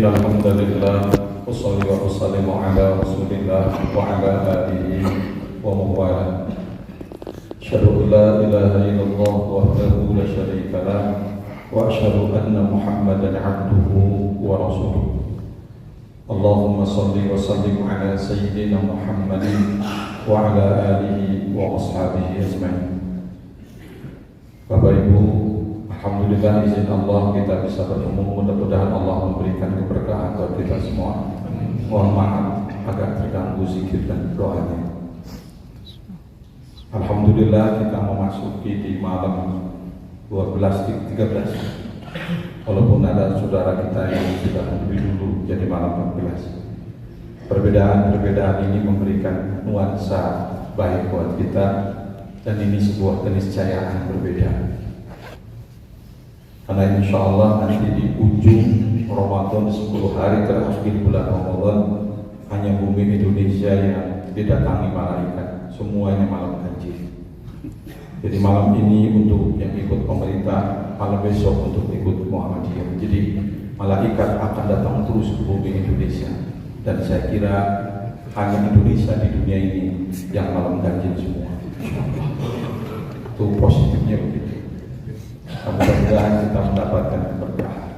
Innal hamdalillah wassalli wa usallimu ala Rasulillah wa ala alihi wa man wala. Asyhadu an la ilaha illallah wahdahu la syarika lah wa asyhadu anna Muhammadan abduhu wa rasuluh. Allahumma shalli wa sallim ala sayyidina Muhammadin wa ala alihi wa ashabihi ajma'in. Bapak Ibu, alhamdulillah izin Allah kita bisa bertemu. Mudah-mudahan Allah memberikan keberkahan buat kita semua. Mohon maaf agak terganggu zikir dan doanya. Alhamdulillah kita memasuki di malam 12-13. Walaupun ada saudara kita yang sudah lebih dulu jadi malam 14. Perbedaan-perbedaan ini memberikan nuansa baik buat kita, dan ini sebuah keniscayaan berbeda. Karena insya Allah nanti di ujung Ramadan 10 hari terakhir bulan Ramadan, hanya bumi Indonesia yang didatangi malaikat, semuanya malam ganjil. Jadi malam ini untuk yang ikut pemerintah, malam besok untuk ikut Muhammadiyah. Jadi malaikat akan datang terus ke bumi Indonesia, dan saya kira hanya Indonesia di dunia ini yang malam ganjil semua. Itu positifnya begitu. Mudah-mudahan kita mendapatkan keberkahan.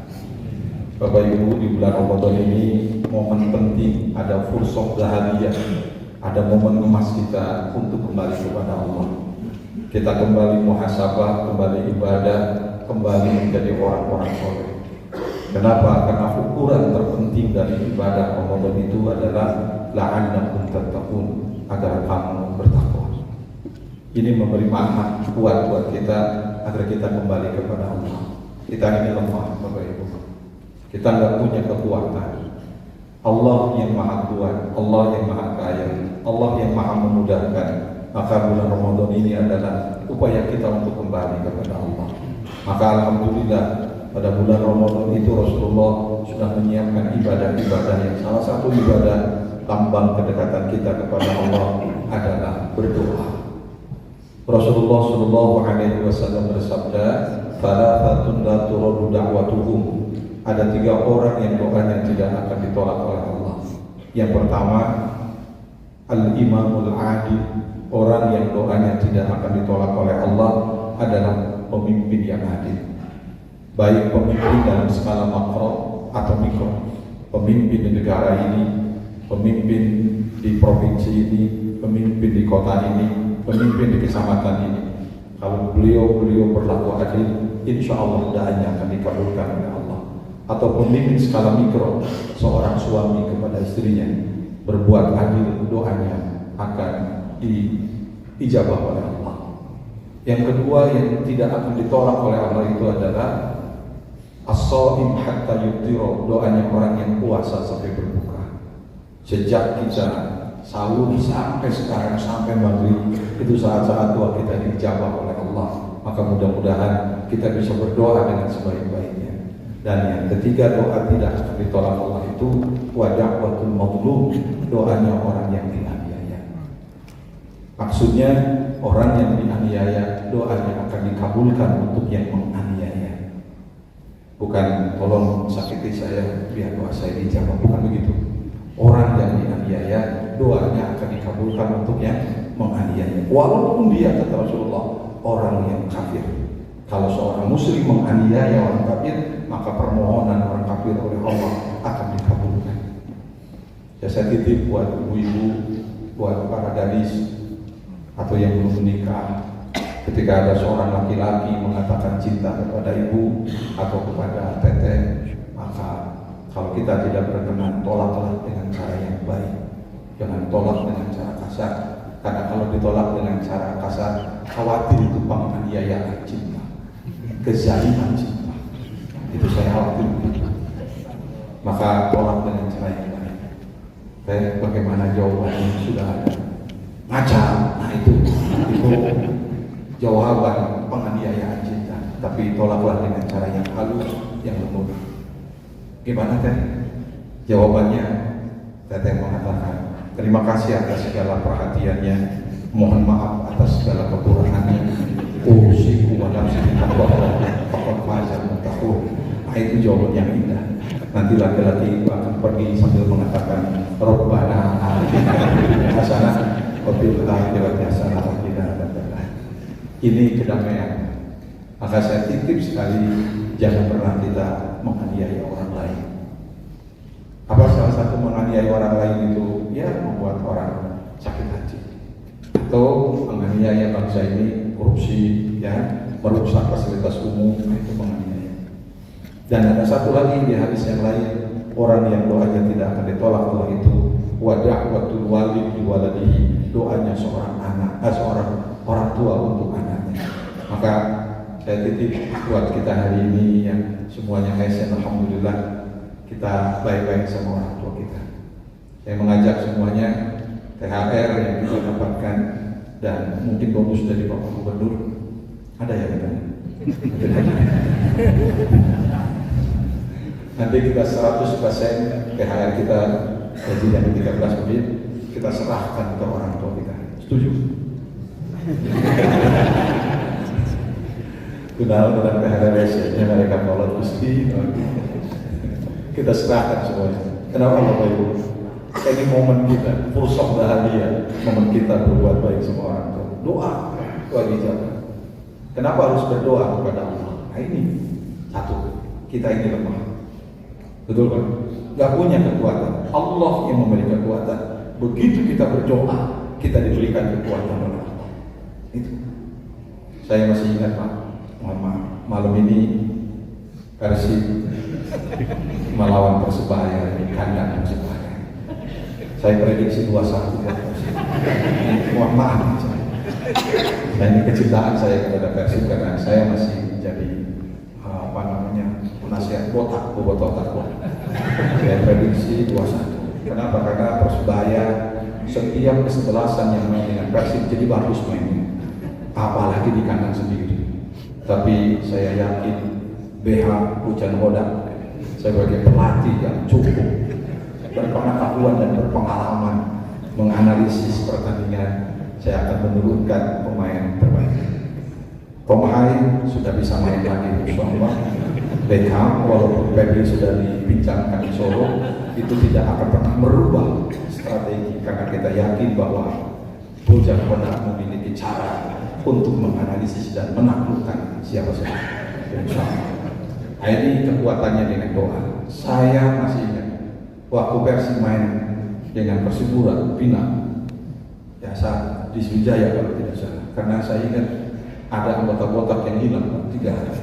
Bapak Ibu, di bulan Ramadan ini momen penting, ada fursah zahabiyah, ada momen emas kita untuk kembali kepada Allah. Kita kembali muhasabah, kembali ibadah, kembali menjadi orang-orang soleh. Kenapa? Karena ukuran terpenting dari ibadah Ramadan itu adalah la'allakum tattaqun, agar kamu bertakwa. Ini memberi manfaat kuat buat kita agar kita kembali kepada Allah. Kita ini lemah, Bapak Ibu. Kita nggak punya kekuatan. Allah yang Maha Kuat, Allah yang Maha Kaya, Allah yang Maha Memudahkan. Maka bulan Ramadan ini adalah upaya kita untuk kembali kepada Allah. Maka alhamdulillah pada bulan Ramadan itu Rasulullah sudah menyiapkan ibadah-ibadah yang salah satu ibadah lambang kedekatan kita kepada Allah adalah berdoa. Rasulullah Shallallahu Alaihi Wasallam bersabda, "Thalathatun la turadu da'watuhum." Ada 3 orang yang doanya tidak akan ditolak oleh Allah. Yang pertama, al-imamul adil, orang yang doanya tidak akan ditolak oleh Allah adalah pemimpin yang adil. Baik pemimpin dalam skala makro atau mikro, pemimpin di negara ini, pemimpin di provinsi ini, pemimpin di kota ini, pemimpin di kecamatan ini. Kalau beliau berlaku adil, insya Allah doanya akan dikabulkan oleh Allah. Atau pemimpin skala mikro, seorang suami kepada istrinya berbuat adil, doanya akan diijabah oleh Allah. Yang kedua yang tidak akan ditolak oleh Allah itu adalah as-shaim hatta yuftira, doanya orang yang puasa sampai berbuka. Sejak kita sahur sampai sekarang, sampai maghrib, itu saat-saat doa kita diijabah oleh Allah. Maka mudah-mudahan kita bisa berdoa dengan sebaik-baiknya. Dan yang ketiga, doa tidak akan ditolak Allah itu wada'watul mazlum, doanya orang yang dianiaya. Maksudnya orang yang dianiaya, doanya akan dikabulkan untuk yang menganiaya. Bukan tolong sakiti saya biar doa saya dijawab, bukan begitu. Orang yang dianiaya, doanya akan dikabulkan untuk yang menganiaya. Walaupun dia, kata Rasulullah, orang yang kafir. Kalau seorang muslim menganiaya orang kafir, maka permohonan orang kafir oleh Allah akan dikabulkan. Ya, saya titip buat ibu-ibu, buat para gadis atau yang belum menikah, ketika ada seorang laki-laki mengatakan cinta kepada ibu atau kepada teteh, maka kalau kita tidak berkenan, tolaklah dengan cara yang baik. Jangan tolak dengan cara kasar, karena kalau ditolak dengan cara kasar, khawatir itu penganiayaan cinta, kezaliman cinta. Itu saya khawatir. Maka tolak dengan cara yang baik. Bagaimana jawabannya sudah ada. Macam, nah itu jawaban penganiayaan cinta. Tapi tolaklah dengan cara yang halus, yang lembut. Gimana teh? Jawabannya, teteh mengatakan, terima kasih atas segala perhatiannya, mohon maaf atas segala kekurangannya. Usiku wa nafsi taqwa Allah, faqad faza muttaqun. Itu jawaban yang indah. Nanti laki-laki itu akan pergi sambil mengatakan Rabbana atina hasanah wa fil akhirati hasanah wa qina adzabannar. Ini kedamaian. Maka saya titip sekali, jangan pernah kita menganiaya orang lain. Apa salah satu menganiaya orang lain itu? Ya, membuat orang sakit hati. Atau menganiaya bangsa ini, korupsi, ya, merusak fasilitas umum, itu menganiaya. Dan ada satu lagi di hadis yang lain, orang yang doanya tidak akan ditolak Allah itu wada'watul walid liwaladihi, doanya seorang orang tua untuk anaknya. Maka saya titip buat kita hari ini yang semuanya hesen, alhamdulillah kita baik-baik sama orang tua kita. Saya mengajak semuanya THR yang kita dapatkan dan mungkin bonus dari Bapak Gubernur ada ya katanya. Nanti kita 100% THR kita gaji yang 13 menit kita serahkan ke orang tua kita. Setuju? Kenal dengan THR biasanya mereka kolot mesti kita serahkan semuanya. Kenapa Bapak Ibu? Ini momen kita, fursah bahagia, momen kita berbuat baik sama orang tua. Doa dijawab. Kenapa harus berdoa kepada Allah? Nah ini satu, kita ini lemah. Betul kan? Gak punya kekuatan. Allah yang memberi kekuatan. Begitu kita berdoa, kita diberikan kekuatan oleh Allah. Itu. Saya masih ingat Pak, mohon maaf, malam ini Persib melawan Persebaya di kandang Persebaya. Saya prediksi 2-1 buat Persib. Mohon maaf. Dan ini kecintaan saya kepada Persib karena saya masih menjadi penasihat botak. Saya prediksi 2-1. Kenapa? Karena Persebaya setiap kesebelasan yang main dengan Persib jadi bagus mainnya, apalagi di kandang sendiri. Tapi saya yakin BH Hujan Hodak sebagai pelatih yang cukup berpengetahuan dan berpengalaman menganalisis pertandingan, saya akan menurunkan pemain terbaik. Tom Hai sudah bisa main lagi, insyaallah. Beckham walaupun Pedri sudah dibincangkan di Solo, itu tidak akan pernah merubah strategi karena kita yakin bahwa Hujan Hodak memiliki cara untuk menganalisis dan menaklukkan siapa saja. Insyaallah. Nah, ini kekuatannya dengan doa. Saya masih ingat waktu Persib main dengan Persipura final, ya saat di Sriwijaya kalau tidak salah. Karena saya ingat ada anggota botak yang hilang 3 hari.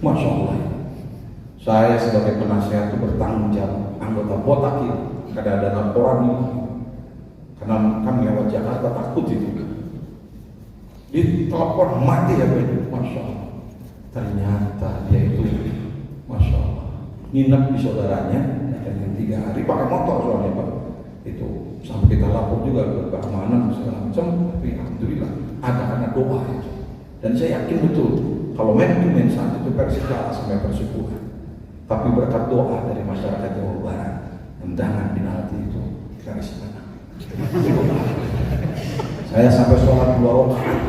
Masya Allah. Saya sebagai penasihat itu bertanggung jawab. Anggota botak itu karena ada laporan ini. Karena kami lewat Jakarta takut itu. Ditelepon mati ya Pak. Masya Allah. Ternyata dia itu, Masya Allah, nginep di saudaranya dan 3 hari pakai motor soalnya Pak. Itu sampai kita lapor juga ke keamanan segala macam. Tapi alhamdulillah ada karena doa itu. Dan saya yakin betul kalau main saat itu Persib kalah sampai Persipura. Tapi berkat doa dari masyarakat Jawa Barat, tendangan penalti itu garis mana. Saya sampai sholat 2 rakaat.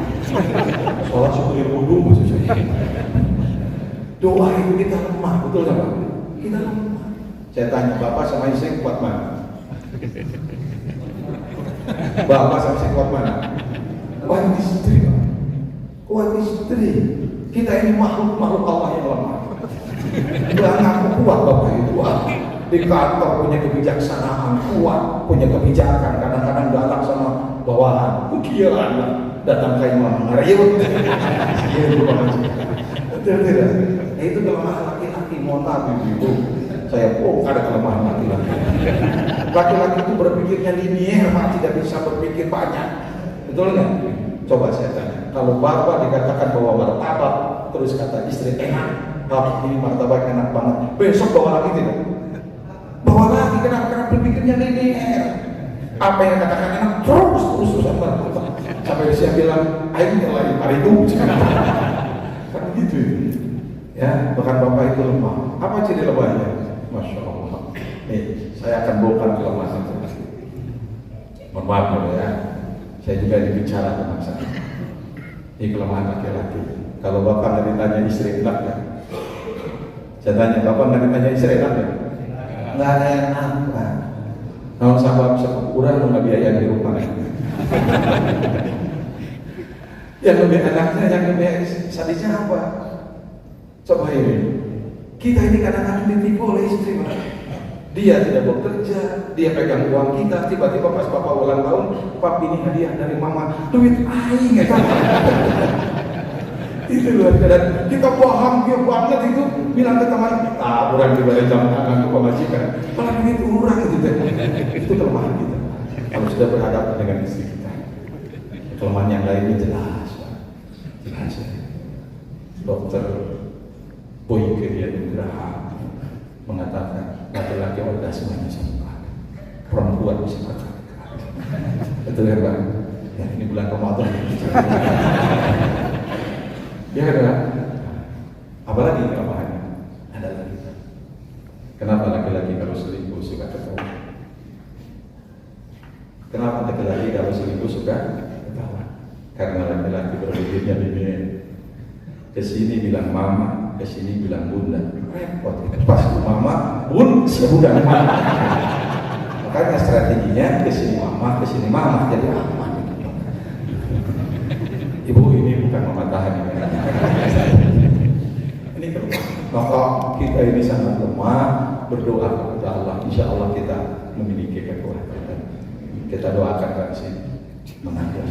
Sholat syukur wudhu maksud saya. Doa itu kita lemah, betul tak Pak? Kita lemah. Saya tanya Bapak sama istri kuat mana? Bapak sama istri kuat mana? Kuat istri Pak. Kuat istri. Kita ini makhluk Allah yang lemah. Nggak ngaku kuat Bapak itu. Di kantor punya kebijaksanaan kuat, punya kebijakan, kadang-kadang galak sama bawahan. Gila datang ke imam ngeriut. Tidak. Itu kelemahan laki-laki. Mohon maaf ibu. Saya ada kelemahan laki-laki. Laki-laki itu berpikirnya linier, tidak bisa berpikir banyak. Betul nggak? Coba saya tanya. Kalau bapak dikatakan bawa martabak, terus kata istri enak, bapak ini martabak enak banget. Besok bawa lagi tidak? Bawa lagi, kenapa berpikirnya linier? Apa yang katakan enak terus martabak. Sampai dia bilang, ayo lain hari itu. Kan begitu. Ya, bahkan bapak itu lemah. Apa ciri lemahnya? Masya Allah. Nih, saya akan bongkar kelemahan itu. Mohon maaf ya. Saya juga dibicara tentang saya. Ini kelemahan laki-laki. Kalau bapak nggak ditanya istri enak ya. Saya tanya, bapak nggak ditanya istri enak ya? nggak enak Pak. Nah, sabab sekukuran nggak biaya di rumah. Yang lebih enaknya, yang lebih sadisnya apa? Coba ini, kita ini kadang-kadang ditipu oleh istri Pak. Dia tidak bekerja, dia pegang uang kita, tiba-tiba pas bapak ulang tahun, papi ini hadiah dari mama, duit aing ya kan? Itu luar biasa. Kita bahagia banget itu, bilang ke teman, orang di balik jam tangan ke pemajikan, malah duit orang itu. Itu kelemahan kita. Kalau sudah berhadapan dengan istri kita, kelemahan yang lainnya jelas, Pak. Jelas ya. Dokter Boyke dia Nugraha mengatakan laki-laki orgasmenya sama, perempuan bisa berkali-kali. Betul ya Pak? Ya, ini bulan Ramadan. Ya kan? Apalagi kelemahannya? Ada lagi. Kenapa laki-laki kalau selingkuh suka ketawa? Kenapa laki-laki kalau selingkuh suka ketawa? Karena laki-laki berbeda beda. Kesini bilang mama, kesini bilang bunda. Repot. Pas mama, bun, sebulan mama. Makanya strateginya kesini mama, jadi aman. Ibu ini bukan mematahan ini. Ini kelemahan. Maka kita ini sangat lemah, berdoa kepada Allah. Insya Allah kita memiliki kekuatan. Kita doakan kan sih mengajar.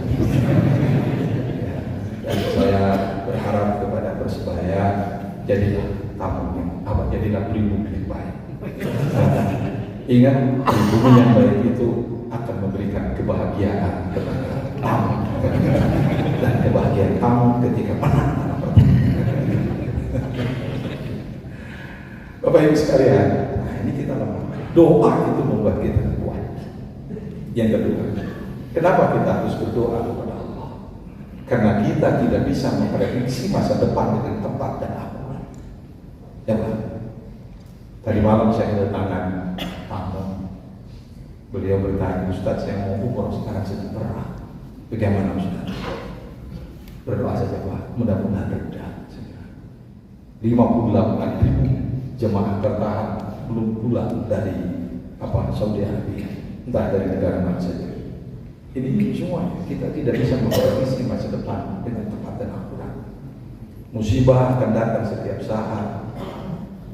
Dan saya berharap kepada Persebaya, jadilah tamunya, jadilah pelindung yang baik. Ingat, pelindung yang baik itu akan memberikan kebahagiaan kepada tamu dan kebahagiaan kamu ketika menang Bapak Ibu sekalian, nah ini kita lemah. Doa itu membuat kita kuat. Yang kedua, kenapa kita harus berdoa kepada Allah? Karena kita tidak bisa memprediksi masa depan dengan tepat dan akurat. Ya Pak. Tadi malam saya kedatangan tamu. Beliau bertanya, Ustaz, saya mau umroh sekarang sedang berat. Bagaimana Ustaz? Berdoa saja Pak, mudah-mudahan reda. 58.000 jemaah tertahan belum pulang dari Saudi Arabia, entah dari negara mana saja. Ini semua kita tidak bisa memprediksi masa depan dengan tepat dan akurat. Musibah akan datang setiap saat,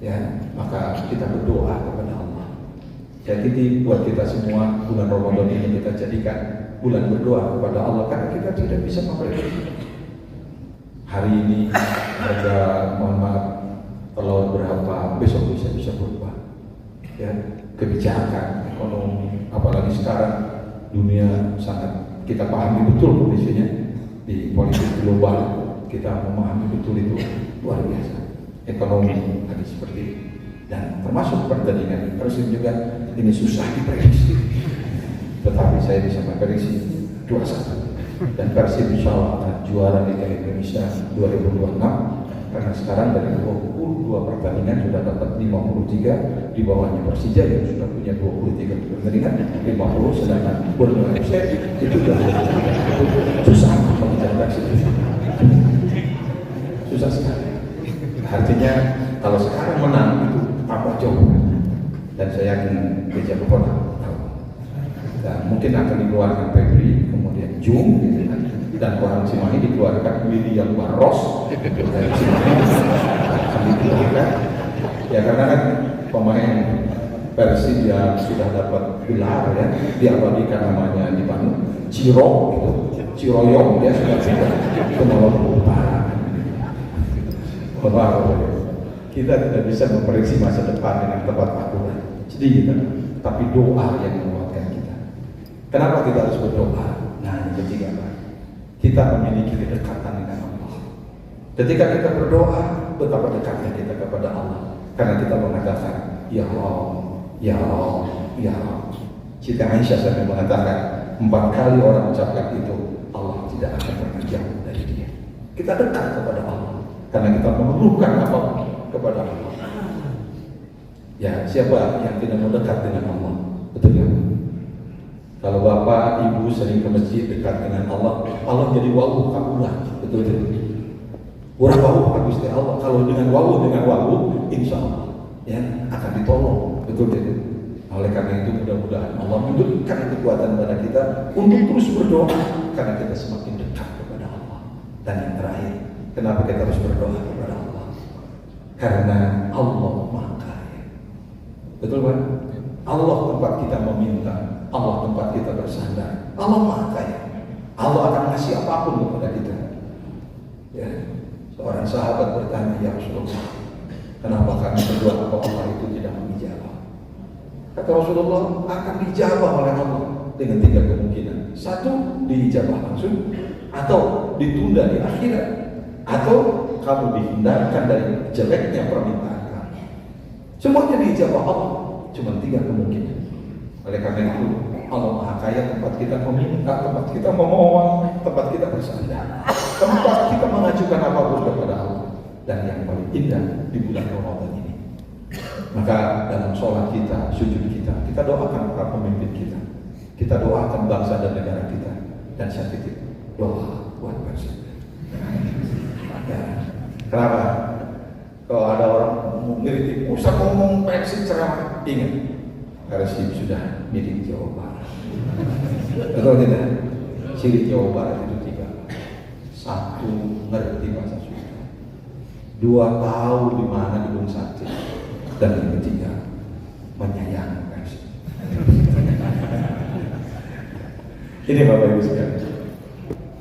ya. Maka kita berdoa kepada Allah. Jadi buat kita semua bulan Ramadan ini kita jadikan bulan berdoa kepada Allah, karena kita tidak bisa memprediksi. Hari ini harga, mohon maaf, telur berapa, besok bisa berubah. Ya, kebijakan ekonomi, apalagi sekarang dunia sangat kita pahami betul kondisinya di politik global. Kita memahami betul itu luar biasa. Ekonomi lagi seperti itu, dan termasuk pertandingan Persib juga ini susah diprediksi. Tetapi saya bisa memprediksi 2-1 dan Persib insya Allah akan juara Liga Indonesia 2026. Karena sekarang dari 22 pertandingan sudah dapat 53, di bawahnya Persija yang sudah punya 23 pertandingan, 50, sedangkan Borneo FC itu sudah susah mengejar Persib. Susah sekali. Artinya kalau sekarang menang itu tambah jauh, dan saya yakin Beja Kepona dan mungkin akan dikeluarkan Febri, kemudian Jung, gitu kan. Dan orang Cimahi dikeluarkan William Barros dari Cimahi akan dikeluarkan ya, karena kan pemain Persib yang sudah dapat gelar ya, diabadikan namanya di Bandung, Ciroyong dia sudah ke Maluku Utara. Kita tidak bisa memprediksi masa depan dengan tepat akurat. Jadi kita, tapi doa yang menguatkan kita. Kenapa kita harus berdoa? Nah, yang ketiga, kita memiliki kedekatan dengan Allah. Ketika kita berdoa, betapa dekatnya kita kepada Allah. Karena kita mengatakan, Ya Allah, Ya Allah, Ya Allah. Siti Aisyah sampai mengatakan 4 kali orang mengucapkan itu, Allah tidak akan pernah jauh dari dia. Kita dekat kepada Allah karena kita memerlukan apa kepada Allah. Ya, siapa yang tidak mendekat dengan Allah? Betul ya? Kalau bapak, ibu sering ke masjid dekat dengan Allah, Allah jadi wau kabulah, betul betul. Orang wau Gusti Allah. Kalau dengan wau, insya Allah ya akan ditolong. Betul tidak? Oleh karena itu mudah-mudahan Allah memberikan kekuatan kepada kita untuk terus berdoa karena kita semakin dekat kepada Allah. Dan yang terakhir, kenapa kita harus berdoa kepada Allah? Karena Allah Maha Kaya. Betul kan? Allah tempat kita meminta, Allah tempat kita bersandar. Allah Maha Kaya. Allah akan ngasih apapun kepada kita. Ya. Seorang sahabat bertanya, ya Rasulullah, kenapa kami berdoa kepada Allah itu tidak menijabah? Kata Rasulullah, akan dijabah oleh Allah dengan 3 kemungkinan. 1, diijabah langsung, atau ditunda di akhirat, atau kamu dihindarkan dari jeleknya permintaan kamu. Semuanya diijabah Allah, cuma 3 kemungkinan. Oleh karena itu, Allah Maha Kaya, tempat kita meminta, tempat kita memohon, tempat kita bersandar, tempat kita mengajukan apapun kepada Allah. Dan yang paling indah di bulan Ramadan ini, maka dalam sholat kita, sujud kita doakan para pemimpin kita, kita doakan bangsa dan negara kita, dan saya titip doa buat bangsa. Ya. Kenapa? Kalau ada orang mengkritik, usah ngomong Persib ceramah, ingat, Persib sudah milik Jawa Barat. Betul tidak? Ciri Jawa Barat itu 3. 1, ngerti bahasa Sunda. 2, tahu di mana gedung sate. Dan yang ketiga, menyayangi Persib. Ini Bapak Ibu sekalian.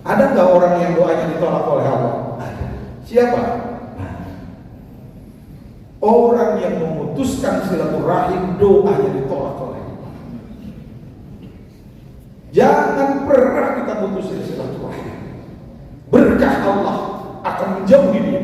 Ada nggak orang yang doanya ditolak oleh Allah? Ada. Siapa? Nah, orang yang memutuskan silaturahim, doanya ditolak oleh Allah. Jangan pernah kita putusin silaturahim. Berkah Allah akan menjauhi dia.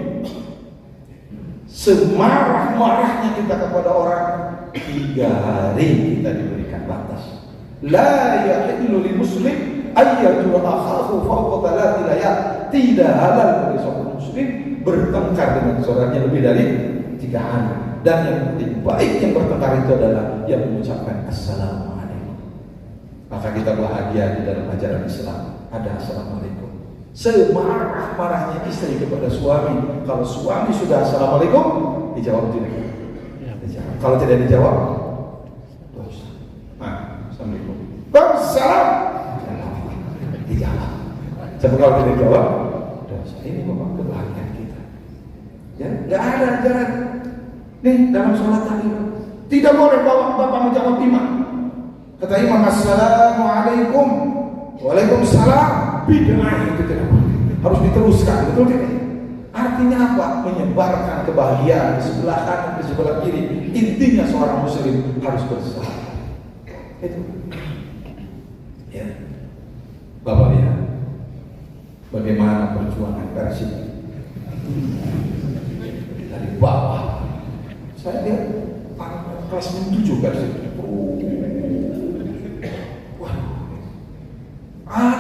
Semarah-marahnya kita kepada orang, 3 hari kita diberikan batas. La yahillu lil muslim ayyatu akhahu fawqa 3 layal. Tidak halal bagi seorang muslim bertengkar dengan saudaranya lebih dari 3 hari. Dan yang paling baik yang bertengkar itu adalah yang mengucapkan assalamualaikum. Maka kita bahagia di dalam ajaran Islam ada assalamualaikum. Semarah-marahnya istri kepada suami, kalau suami sudah assalamualaikum, dijawab tidak? Dijawab. Kalau tidak dijawab, dosa. Assalamualaikum. Waalaikumsalam. Dijawab. Sebab kalau tidak dijawab, dosa. Ini memang kebahagiaan kita. Ya, nggak ada ajaran. Nih dalam sholat tadi, tidak boleh bapak menjawab imam. Kata imam, assalamualaikum, waalaikumsalam. Bid'ah itu tidak boleh, harus diteruskan, betul tidak? Artinya apa? Menyebarkan kebahagiaan di sebelah kanan, di sebelah kiri. Intinya seorang muslim harus bersahabat. Itu. Ya. Bapak lihat bagaimana perjuangan Persib dari bawah. Saya lihat kelas 7 Persib.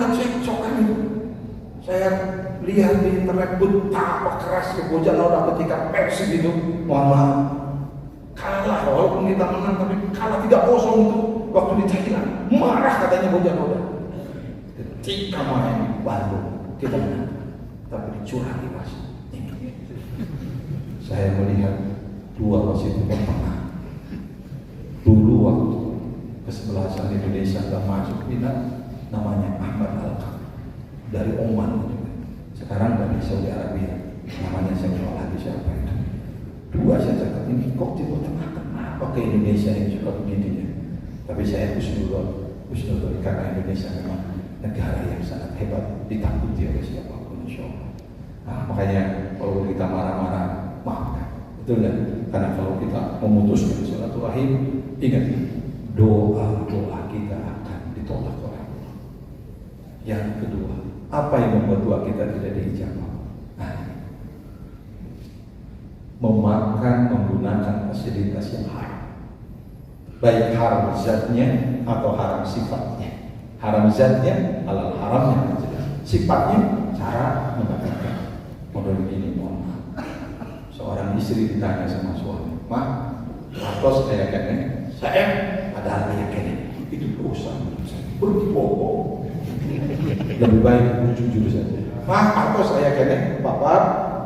Dan saya kecokan itu. Saya lihat di internet betapa keras kebojalan orang ketika Persib itu, mohon maaf, kalah. Walaupun kita menang, tapi kalah 3-0 itu waktu di Thailand. Marah katanya Bojanoda. Ketika main di Bandung kita menang, tapi dicurangi wasit. Saya melihat 2 wasit itu tengah. Dulu waktu kesebelasan Indonesia nggak masuk final, namanya Ahmad Al-Kaf dari Oman. Sekarang dari Saudi Arabia, namanya saya lupa lagi siapa itu. 2 saya catat ini, kok Timur Tengah kenapa ke Indonesia yang suka begini ya? Tapi saya husnuzon karena Indonesia memang negara yang sangat hebat, ditakuti oleh siapapun, insya Allah. Nah, makanya kalau kita marah-marah, maafkan, betul kan? Karena kalau kita memutuskan silaturahim, ingat, doa kita akan ditolak oleh Allah. Yang kedua, apa yang membuat doa kita tidak diijabah? Nah, menggunakan fasilitas yang haram, baik haram zatnya atau haram sifatnya. Haram zatnya, halal haramnya, sifatnya cara mendapatkan. Model begini, mohon maaf, seorang istri ditanya sama suami, "Mak, terus saya kene, saya ada yang kene, itu dosa menurut saya, berbohong." Lebih baik jujur saja. "Mak, atau saya kene, papa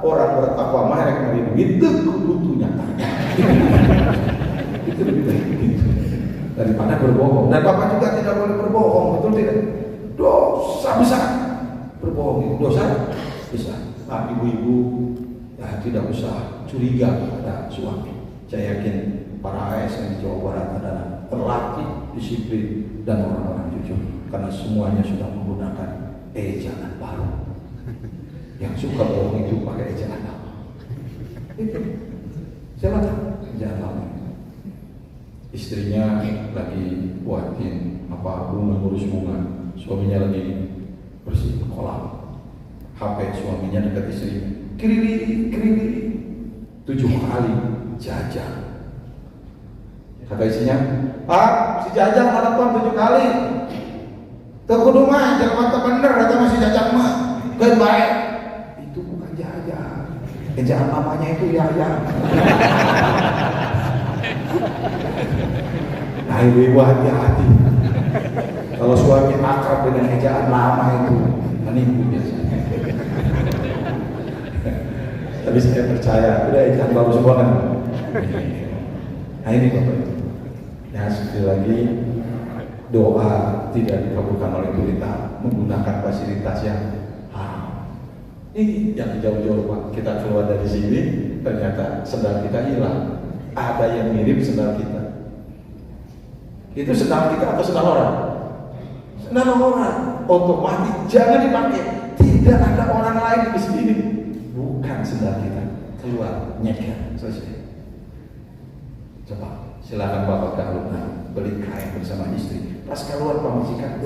orang bertakwa mah yang mari duit teu kudu nyata." Itu lebih baik begitu daripada berbohong. Dan bapak juga tidak boleh berbohong, betul tidak? Dosa besar berbohong itu, dosa besar. Nah, ibu-ibu ya tidak usah curiga kepada suami. Saya yakin para ASN di Jawa Barat adalah terlatih, disiplin, dan orang-orang jujur karena semuanya sudah menggunakan ejaan baru. Yang suka bohong itu pakai ejaan lama. Itu silakan ejaan lama. Istrinya lagi buatin ngurus bunga, suaminya lagi bersihin kolam. HP suaminya dekat istrinya, kiri 7 kali jajan. Kata istrinya, Pak, si jajan telepon 7 kali. Terkudu mah, jangan mata bener, atau masih jajan mah, gak baik. Itu bukan jajan, ejaan namanya itu ya. Nah, ibu-ibu hati-hati. Kalau suami akrab dengan ejaan lama itu menipu biasanya. Tapi saya percaya, udah ejaan baru semua kan. Nah ini Bapak. Ya sekali lagi, doa tidak dikabulkan oleh kita menggunakan fasilitas yang haram. Ini yang jauh-jauh Pak. Kita keluar dari sini, ternyata sendal kita hilang. Ada yang mirip sendal kita. Itu sendal kita atau sendal orang? Sendal orang. Otomatis jangan dipakai. Tidak ada orang lain di sini. Bukan sendal kita. Keluar, nyeker, selesai. Coba, silakan Bapak Kahluna beli kain bersama istri. Pas keluar pamajikan,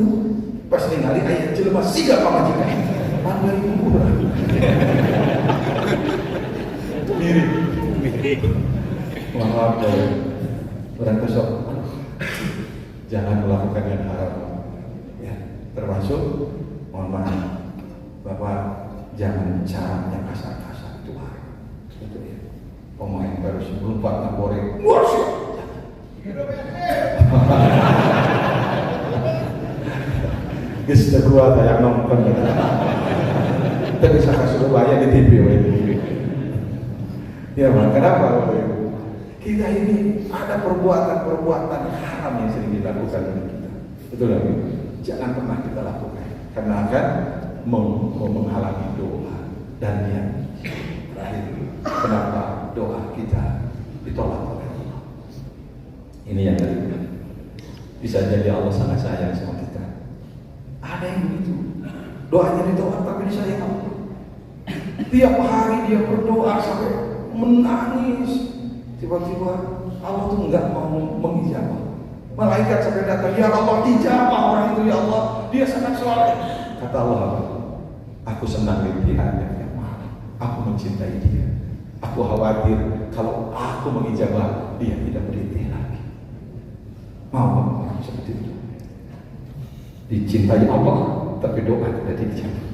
pas ningali ayat jelema siga pamajikan. Pandai murah. Mirip. Maaf orang besok. Jangan melakukan yang haram. Ya, termasuk mohon maaf, Bapak jangan caranya kasar-kasar itu haram. Itu ya. Pemain baru sebelum Pak goreng, wasyuk. Geus teu kuat aya nonton. Teu bisa kasih bayar di TV we. Ya, kenapa Bapak Ibu? Kita ini ada perbuatan-perbuatan haram yang sering dilakukan oleh kita. Betul ya? Jangan pernah kita lakukan karena akan menghalangi doa dan niat. Terakhir, kenapa doa kita ditolak oleh Allah? Ini yang kedua. Bisa jadi Allah sangat sayang sama kita. Ada yang begitu, doanya ditolak tapi disayang Allah. Tiap hari dia berdoa sampai menangis. Tiba-tiba Allah tuh enggak mau mengijabah. Malaikat sampai datang, ya Allah ijabah orang itu ya Allah, dia sangat soleh. Kata Allah, aku senang lihatnya ya Allah, aku mencintai dia. Aku khawatir kalau aku mengijabah dia tidak berhenti lagi. Mau orang seperti itu? Dicintai Allah, tapi doa tidak dijabah.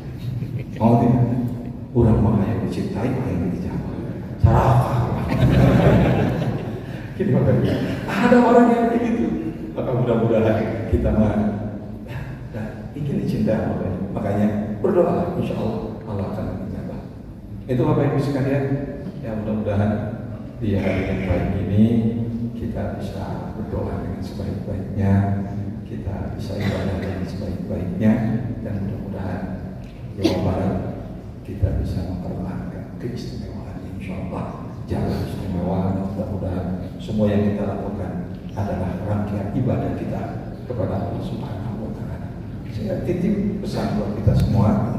Mau tidak? Orang mana yang dicintai, yang dijabah. Salah. Kita ada orang yang begitu. Maka mudah-mudahan kita ingin dicintai Allah. Makanya berdoa, insya Allah Allah akan menjawab. Itu Bapak Ibu sekalian. Ya mudah-mudahan di hari yang baik ini kita bisa berdoa dengan sebaik-baiknya, kita bisa ibadah dengan sebaik-baiknya, dan mudah-mudahan Jawa Barat kita bisa mempertahankan keistimewaan insya Allah. Jangan istimewa, mudah-mudahan semua yang kita lakukan adalah rangkaian ibadah kita kepada Allah Subhanahu wa Ta'ala. Saya titip pesan buat kita semua,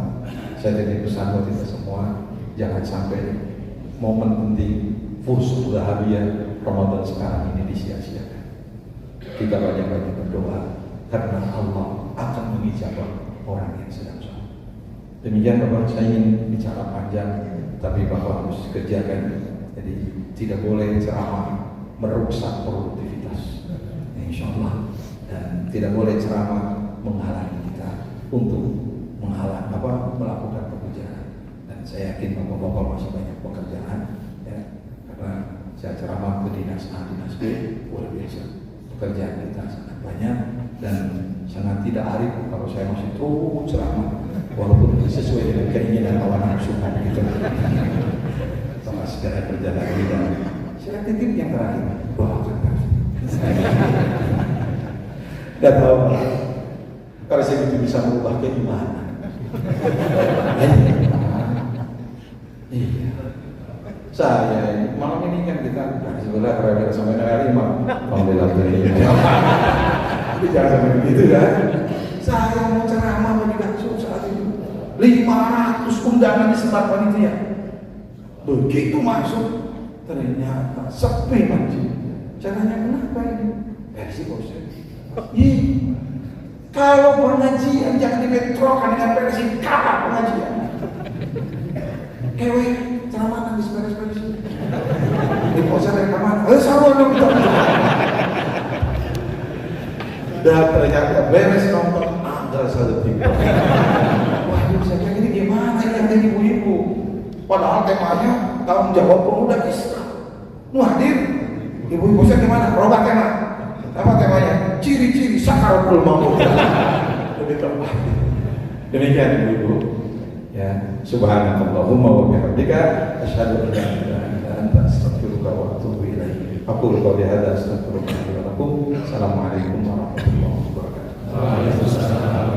jangan sampai momen penting fusul dahabiyah Ramadan sekarang ini disia-siakan. Kita banyak-banyak berdoa karena Allah akan mengijabah orang yang sedang sholat. Demikian Bapak, saya ingin bicara panjang, tapi Bapak harus kerjakan. Jadi tidak boleh ceramah merusak produktivitas, insya Allah, dan tidak boleh ceramah menghalangi kita untuk melakukan pekerjaan. Dan saya yakin bapak-bapak masih banyak pekerjaan, ya, karena saya ceramah ke dinas A, dinas B, luar biasa. Pekerjaan kita sangat banyak dan sangat tidak arif kalau saya masih terus ceramah, walaupun sesuai dengan keinginan awal nafsu gitu. Segera berjalan dan saya titip yang terakhir, doakan terus. Gak tahu Pak. Kalau saya itu bisa merubah ke gimana? Iya. Saya ini malam ini kan kita sebelah kerja sampai hari imam. Alhamdulillah tapi jangan sampai begitu kan. Saya mau ceramah bagi Daksu saat itu 500 undangan disebar panitia. Begitu masuk ternyata sepi masjid. Caranya kenapa ini? Versi bosan. Kalau pengajian jangan dibentrokan dengan versi kapan pengajian. Kewe ceramah nangis beres-beres. Di bosan dari kamar. Sama dong. Dan ternyata beres nonton ada satu tipe. Waduh, saya kira ini gimana ini yang dari ibu-ibu? Padahal temanya tanggung jawab pemuda Islam. Hadir, ibu-ibu saya gimana? Robah tema. Apa temanya? Ciri-ciri sakaratul maut. Lebih tepat. Demikian ibu-ibu. Ya, subhanakallahumma wa bihamdika asyhadu an la ilaha illa anta astaghfiruka wa atubu ilaik. Aku qouli hadza astaghfiruka wa atubu ilaik. Assalamualaikum warahmatullahi wabarakatuh. Waalaikumsalam.